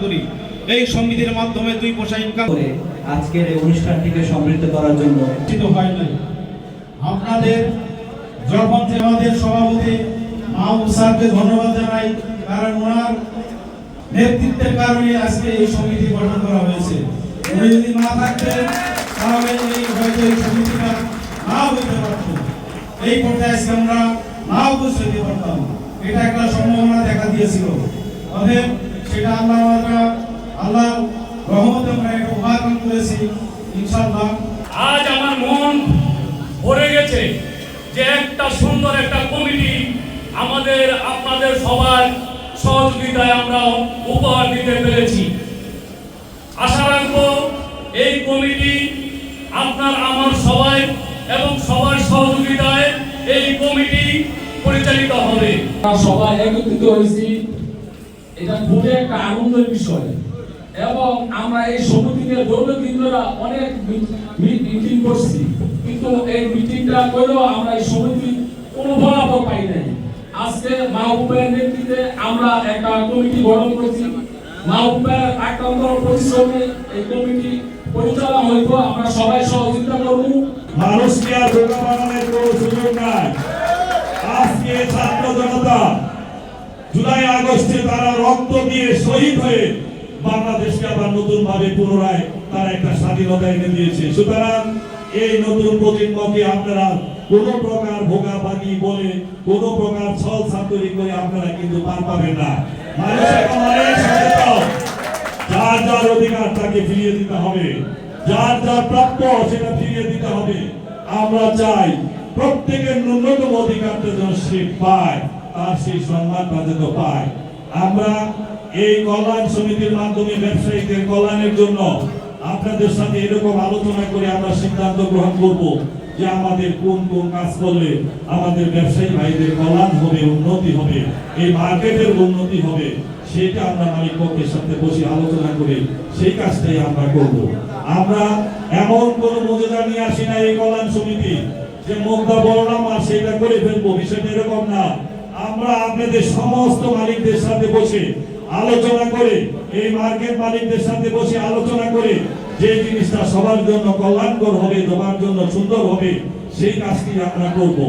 করি। এই সমিতির মাধ্যমে 2 পয়সা ইনকাম করে আজকের এই অনুষ্ঠানটিকে সমৃদ্ধ করার জন্য চিত হয় নাই। আপনাদের যখন আমাদের সভাপতি মাহবুব স্যারকে ধন্যবাদ জানাই, কারণ ওনার নেতৃত্বের কারণে আজকে এই সমিতি গঠন করা হয়েছে। উনি যদি না থাকতেন তাহলে হয়তো এই সমিতিটা নাও হইতে পারত, এই পর্যায়ে আজকে আমরা নাও পৌঁছতে পারতাম। এটা একটা সম্ভাবনা দেখা দিয়েছিল। অতএব সেটা আল্লাহ রহমতে আমরা একটা উপার্জন করেছি ইনশাআল্লাহ। আজ আমার মন ভরে গেছে যে একটা সুন্দর একটা কমিটি আমাদের আপনাদের সবার সহযোগিতায় আমরা উপহার দিতে পেরেছি। আশা রাখবো এই কমিটি আপনার আমার সবাই এবং সবার সহযোগিতায় এই কমিটি পরিচালিত হবে। সবাই একত্রিত হয়েছি, এটা খুবই একটা আনন্দের বিষয়। এবং আমরা এই সমিতিতে দৈনন্দিনরা অনেক মিটিং করছি, কিন্তু এই মিটিংটা করেও আমরা এই সমিতির কোনো ফলাফল পাই নাই। আজকে মাহবুবের নেতৃত্বে আমরা একটা কমিটি গঠন করেছি। মাহবুবের একান্ত পরিশ্রমে এই কমিটি পরিচালনা হইব। আমরা সবাই সহযোগিতা করব। মানুষকে আর বোকা বানানোর কোনো সুযোগ নাই। আজকে ছাত্র জনতা জুলাই আগস্টে তারা রক্ত দিয়ে শহীদ হয়ে বাংলাদেশকে আবার নতুন ভাবে পুনরায় তারা একটা স্বাধীনতা এনে দিয়েছে। সুতরাং এই নতুন প্রজন্মকে আপনারা কোন প্রকার ভোগাবাগি বলে কোন প্রকার ছল ছাত্রী করে আপনারা কিন্তু পার পাবেন না। মানুষ এখন অনেক সচেতন, যার যার অধিকার তাকে ফিরিয়ে দিতে হবে, যার যার প্রাপ্য সেটা ফিরিয়ে দিতে হবে। আমরা চাই প্রত্যেকের ন্যূনতম অধিকারটা যেন সে পায়, তার সেই সম্মানটা যেন পায়। আমরা এই কল্যাণ সমিতির মাধ্যমে ব্যবসায়ীদের কল্যাণের জন্য আপনাদের সাথে এরকম আলোচনা করে আমরা সিদ্ধান্ত গ্রহণ করব যে আমাদের কোন কোন কাজ করলে আমাদের ব্যবসায়ী ভাইদের কল্যাণ হবে, উন্নতি হবে, এই মার্কেটের উন্নতি হবে, সেটা আমরা মালিক পক্ষের সাথে বসে আলোচনা করে সেই কাজটাই আমরা করব। আমরা এমন কোন মর্যাদা নিয়ে আসি না এই কল্যাণ সমিতি যে মুদ্রা বললাম আর সেটা করে ফেলবো, বিষয়টা এরকম না। আমরা আপনাদের সমস্ত মালিকদের সাথে বসে আলোচনা করে, এই মার্কেট মালিকদের সাথে বসে আলোচনা করে যে জিনিসটা সবার জন্য কল্যাণকর হবে, সবার জন্য সুন্দর হবে, সেই কাজটি আমরা করব।